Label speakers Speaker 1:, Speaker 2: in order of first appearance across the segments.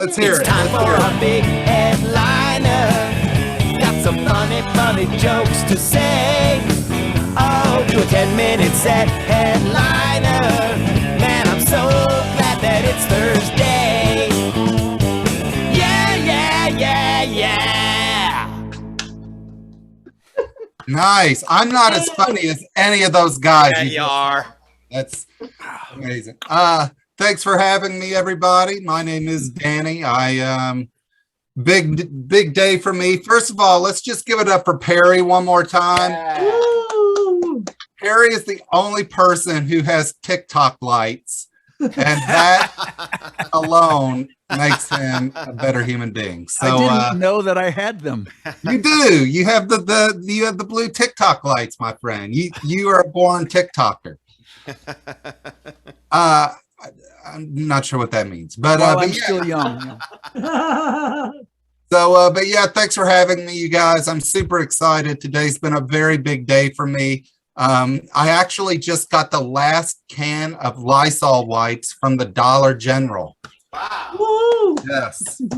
Speaker 1: Let's hear it.
Speaker 2: It's time for a big headliner. Got some funny jokes to say. Oh, do a 10-minute set headliner. Man, I'm so glad that it's Thursday. Yeah.
Speaker 1: Nice. I'm not as funny as any of those guys.
Speaker 3: Yeah, you are.
Speaker 1: That's amazing. Thanks for having me, everybody. My name is Danny. Big day for me. First of all, let's just give it up for Perry one more time. Perry is the only person who has TikTok lights, and that alone makes him a better human being. So
Speaker 4: I didn't know that I had them.
Speaker 1: You do. You have the blue TikTok lights, my friend. You are a born TikToker. I'm not sure what that means, but
Speaker 4: I'm still young.
Speaker 1: So, but yeah, thanks for having me, you guys. I'm super excited. Today's been a very big day for me. I actually just got the last can of Lysol wipes from the Dollar General.
Speaker 3: Wow.
Speaker 5: Woo!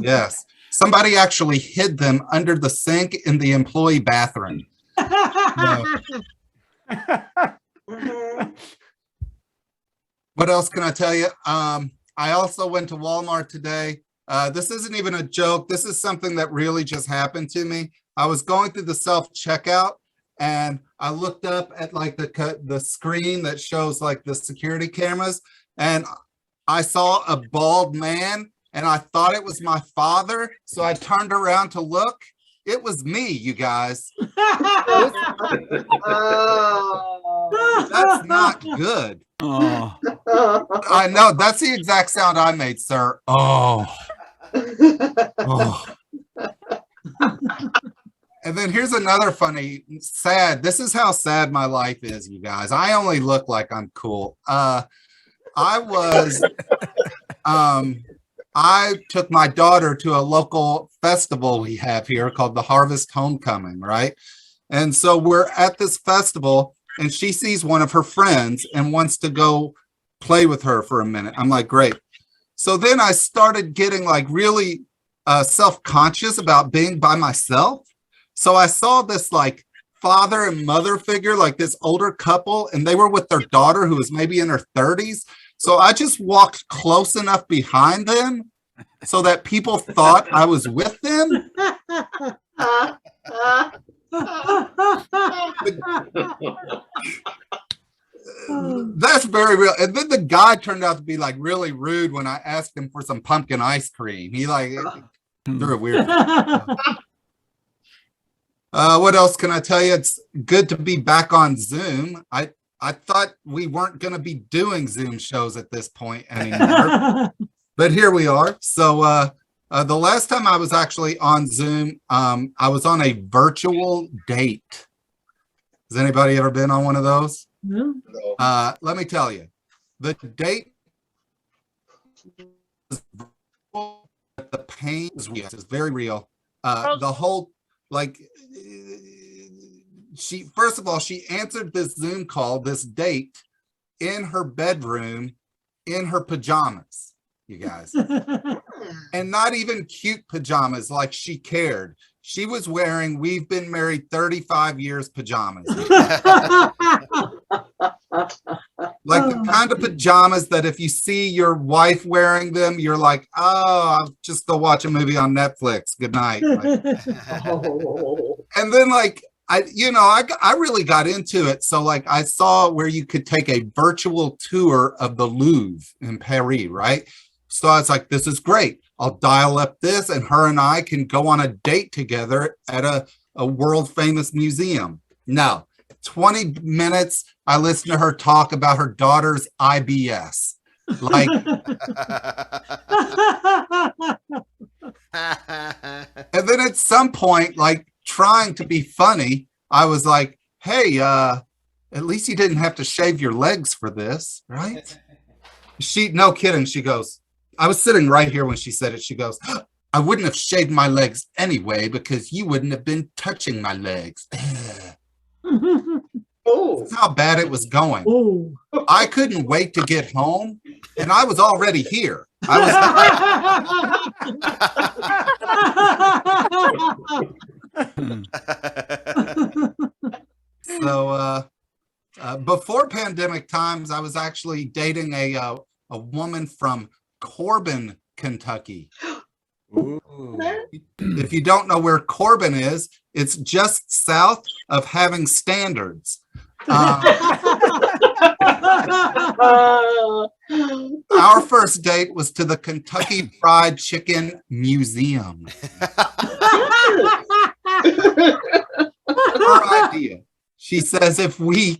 Speaker 1: Yes. Somebody actually hid them under the sink in the employee bathroom. What else can I tell you? I also went to Walmart today. This isn't even a joke. This is something that really just happened to me. I was going through the self-checkout and I looked up at like the screen that shows like the security cameras, and I saw a bald man and I thought it was my father. So I turned around to look. It was me, you guys. That's not good.
Speaker 4: Oh.
Speaker 1: I know. That's the exact sound I made, sir. Oh. And then here's another funny, sad. This is how sad my life is, you guys. I only look like I'm cool. I took my daughter to a local festival we have here called the Harvest Homecoming, right? And so we're at this festival and she sees one of her friends and wants to go play with her for a minute. I'm like, great. So then I started getting like really self-conscious about being by myself. So I saw this like father and mother figure, like this older couple, and they were with their daughter who was maybe in her 30s. So I just walked close enough behind them so that people thought I was with them. That's very real. And then the guy turned out to be like really rude when I asked him for some pumpkin ice cream. He like, they're weird. What else can I tell you? It's good to be back on Zoom. I thought we weren't going to be doing Zoom shows at this point anymore, but here we are. So the last time I was actually on Zoom, I was on a virtual date. Has anybody ever been on one of those?
Speaker 5: No.
Speaker 1: Let me tell you, the date, the pain is very real. The whole, like, she, first of all, she answered this Zoom call, this date, in her bedroom, in her pajamas, you guys. And not even cute pajamas, like she cared. She was wearing, we've been married 35 years pajamas. Like the kind of pajamas that if you see your wife wearing them, you're like, oh, I'll just go watch a movie on Netflix. Good night. Like, and then like, I really got into it. So like I saw where you could take a virtual tour of the Louvre in Paris, right? So I was like, this is great. I'll dial up this and her and I can go on a date together at a world famous museum. No, 20 minutes. I listened to her talk about her daughter's IBS. Like, and then at some point, like trying to be funny, I was like, hey, at least you didn't have to shave your legs for this, right? No kidding. She goes, I was sitting right here when she said it. She goes, I wouldn't have shaved my legs anyway because you wouldn't have been touching my legs.
Speaker 5: Oh.
Speaker 1: That's how bad it was going.
Speaker 5: Oh.
Speaker 1: I couldn't wait to get home And I was already here. I was so before pandemic times, I was actually dating a woman from Corbin, Kentucky.
Speaker 3: Ooh.
Speaker 1: If you don't know where Corbin is, it's just south of Having Standards. Our first date was to the Kentucky Fried Chicken Museum. Her idea. She says if we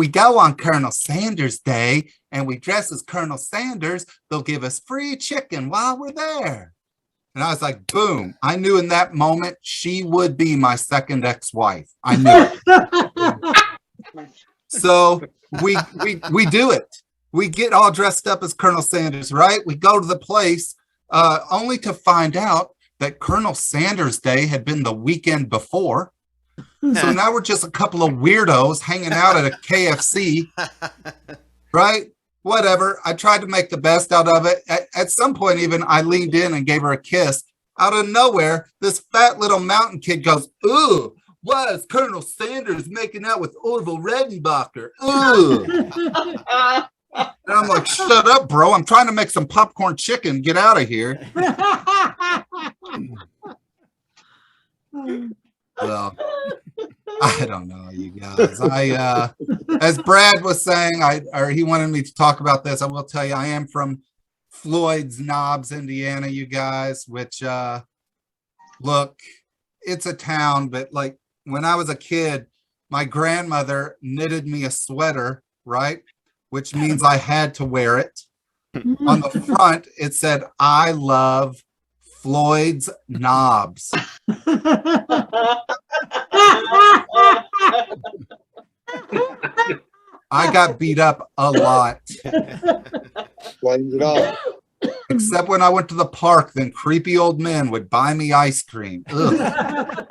Speaker 1: go on Colonel Sanders Day and we dress as Colonel Sanders, they'll give us free chicken while we're there. And I was like, boom. I knew in that moment she would be my second ex-wife. I knew it. So we do it. We get all dressed up as Colonel Sanders, right? We go to the place only to find out that Colonel Sanders Day had been the weekend before. So now we're just a couple of weirdos hanging out at a KFC, right? Whatever. I tried to make the best out of it. At some point, even I leaned in and gave her a kiss. Out of nowhere, this fat little mountain kid goes, "Ooh, why is Colonel Sanders making out with Orville Redenbacher? Ooh." And I'm like, shut up, bro. I'm trying to make some popcorn chicken. Get out of here. Well, I don't know, you guys. As Brad was saying, he wanted me to talk about this. I will tell you, I am from Floyds Knobs, Indiana, you guys, which, look, it's a town, but like when I was a kid, my grandmother knitted me a sweater, right? Which means I had to wear it. On the front, it said, "I love Floyd's Knobs." I got beat up a lot.
Speaker 3: Flames it off.
Speaker 1: Except when I went to the park, then creepy old men would buy me ice cream. Ugh.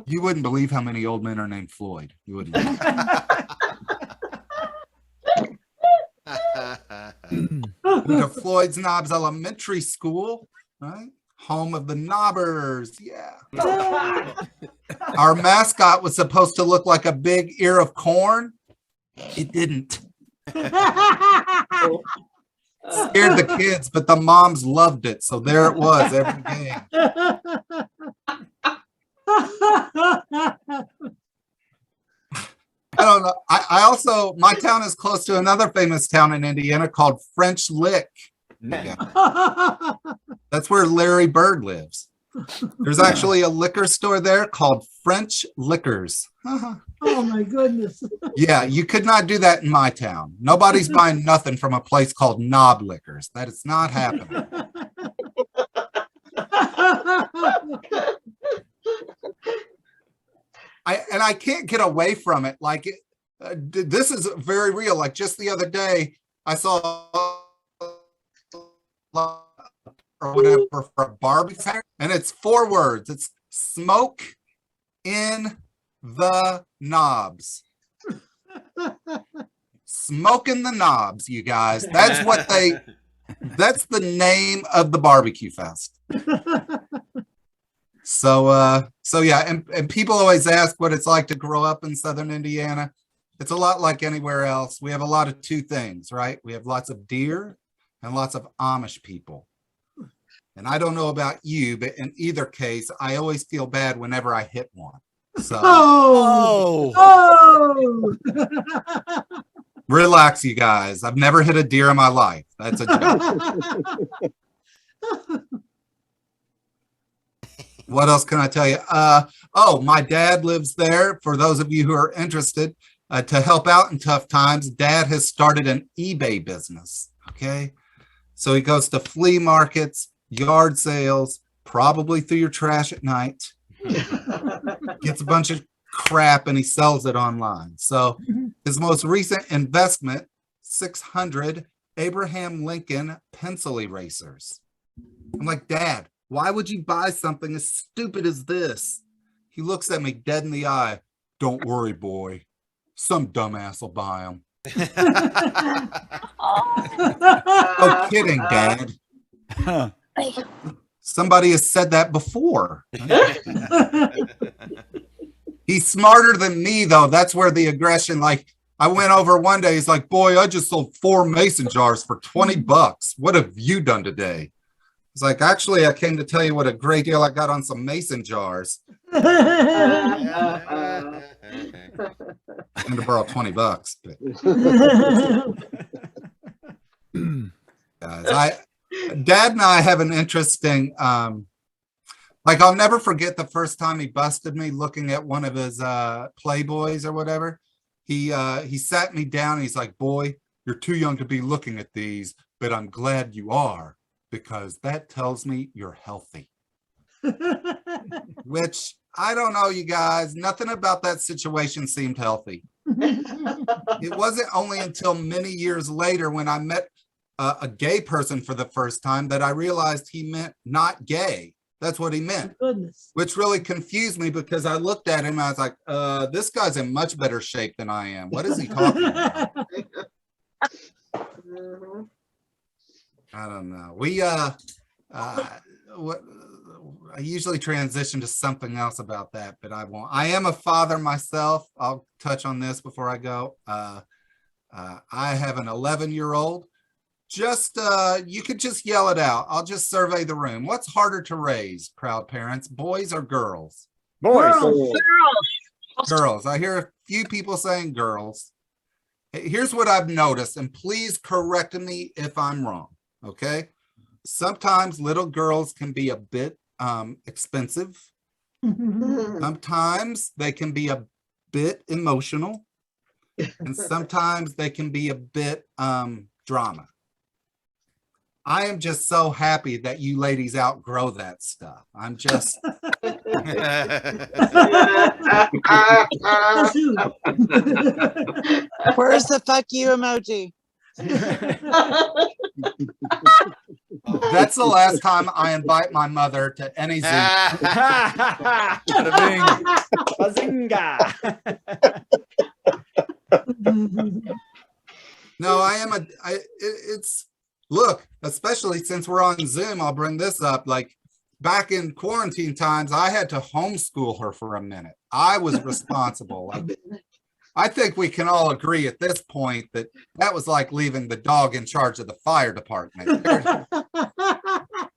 Speaker 1: You wouldn't believe how many old men are named Floyd. You wouldn't. Went to Floyds Knobs Elementary School, right? Home of the Knobbers. Yeah. Our mascot was supposed to look like a big ear of corn. It didn't. Scared the kids, but the moms loved it. So there it was every game. I don't know. I also, my town is close to another famous town in Indiana called French Lick. Yeah. That's where Larry Bird lives. There's actually a liquor store there called French Liquors.
Speaker 5: Oh my goodness.
Speaker 1: Yeah, you could not do that in my town. Nobody's buying nothing from a place called Knob Liquors. That is not happening. I can't get away from it. Like, this is very real. Like just the other day, I saw or whatever for a barbecue, and it's 4 words. It's smoke in the knobs. Smoking the knobs, you guys. That's what that's the name of the barbecue fest. So yeah, and people always ask what it's like to grow up in Southern Indiana. It's a lot like anywhere else. We have a lot of 2 things, right? We have lots of deer and lots of Amish people. And I don't know about you, but in either case, I always feel bad whenever I hit one. So relax, you guys. I've never hit a deer in my life. That's a joke. What else can I tell you? Oh, my dad lives there. For those of you who are interested, to help out in tough times, Dad has started an eBay business. Okay. So he goes to flea markets, yard sales, probably through your trash at night, gets a bunch of crap and he sells it online. So his most recent investment, 600 Abraham Lincoln pencil erasers. I'm like, Dad, why would you buy something as stupid as this? He looks at me dead in the eye. Don't worry, boy. Some dumbass will buy them. No kidding, Dad. Somebody has said that before. He's smarter than me, though. That's where the aggression, like, I went over one day. He's like, boy, I just sold 4 mason jars for $20. What have you done today? It's like, actually, I came to tell you what a great deal I got on some mason jars. And to borrow $20. But guys, Dad and I have an interesting, like, I'll never forget the first time he busted me looking at one of his Playboys or whatever. He sat me down and he's like, boy, you're too young to be looking at these, but I'm glad you are, because that tells me you're healthy. Which, I don't know, you guys, nothing about that situation seemed healthy. It wasn't only until many years later when I met a gay person for the first time that I realized he meant not gay. That's what he meant.
Speaker 5: Goodness.
Speaker 1: Which really confused me, because I looked at him and I was like, this guy's in much better shape than I am. What is he talking about? I don't know. I usually transition to something else about that, but I won't. I am a father myself. I'll touch on this before I go. I have an 11-year-old. Just, you could just yell it out. I'll just survey the room. What's harder to raise, proud parents, boys or girls?
Speaker 3: Boys.
Speaker 1: Girls. I hear a few people saying girls. Here's what I've noticed, and please correct me if I'm wrong, okay? Sometimes little girls can be a bit expensive. Sometimes they can be a bit emotional. And sometimes they can be a bit drama. I am just so happy that you ladies outgrow that stuff. I'm just...
Speaker 6: Where's the fuck you emoji?
Speaker 1: That's the last time I invite my mother to any Zoom.
Speaker 2: Bazinga.
Speaker 1: No, I am it's look, especially since we're on Zoom, I'll bring this up. Like, back in quarantine times, I had to homeschool her for a minute. I was responsible. Like, I think we can all agree at this point that that was like leaving the dog in charge of the fire department.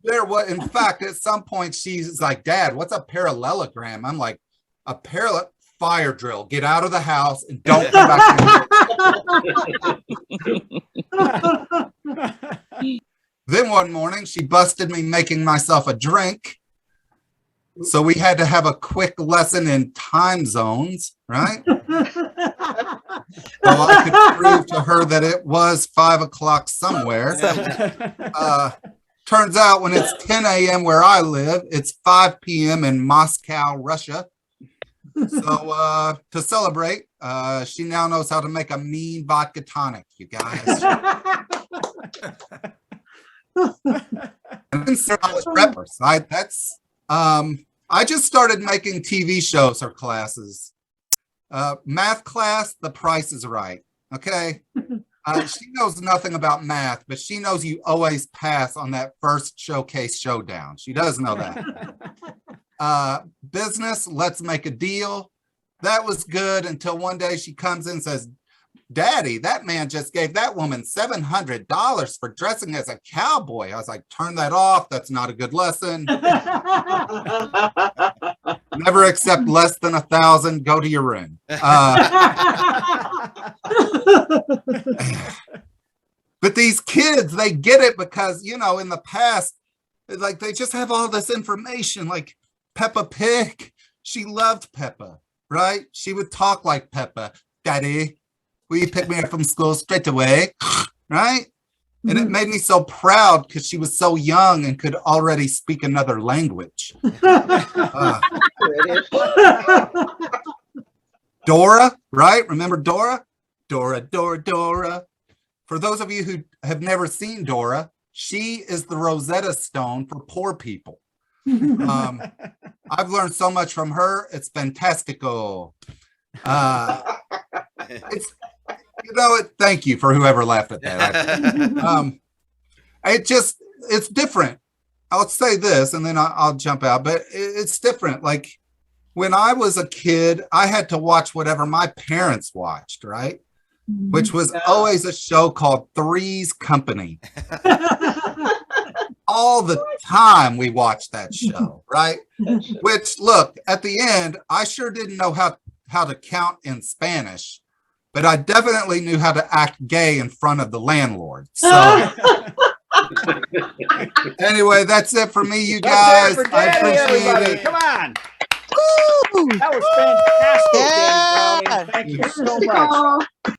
Speaker 1: There was, in fact, at some point she's like, Dad, what's a parallelogram? I'm like, a parallel fire drill. Get out of the house and don't come back in. Then one morning she busted me making myself a drink. So we had to have a quick lesson in time zones, right? So I could prove to her that it was 5 o'clock somewhere. Turns out when it's 10 a.m. where I live, it's 5 p.m. in Moscow, Russia. So to celebrate, she now knows how to make a mean vodka tonic, you guys. And college preppers. I just started making TV shows or classes. Math class, The Price is Right. Okay. She knows nothing about math, but she knows you always pass on that first showcase showdown. She does know that. Business, Let's Make a Deal. That was good until one day she comes in and says, Daddy, that man just gave that woman $700 for dressing as a cowboy. I was like, turn that off. That's not a good lesson. Never accept less than 1,000. Go to your room. But these kids, they get it because, you know, in the past, like, they just have all this information. Like Peppa Pig, she loved Peppa, right? She would talk like Peppa. Daddy, will you pick me up from school straight away? Right? And it made me so proud because she was so young and could already speak another language. Dora, right? Remember Dora? Dora, Dora, Dora. For those of you who have never seen Dora, she is the Rosetta Stone for poor people. I've learned so much from her. It's fantastical. You know what? Thank you for whoever laughed at that. It's different. I'll say this and then I'll jump out, but it's different. Like when I was a kid, I had to watch whatever my parents watched, right? Which was always a show called Three's Company. All the time we watched that show, right? Which, look, at the end, I sure didn't know how to count in Spanish, but I definitely knew how to act gay in front of the landlord. So anyway, that's it for me, you guys. I appreciate it.
Speaker 7: Come on.
Speaker 6: Woo!
Speaker 7: That was fantastic,
Speaker 6: Yeah.
Speaker 7: Dan Browning. Thank you so much.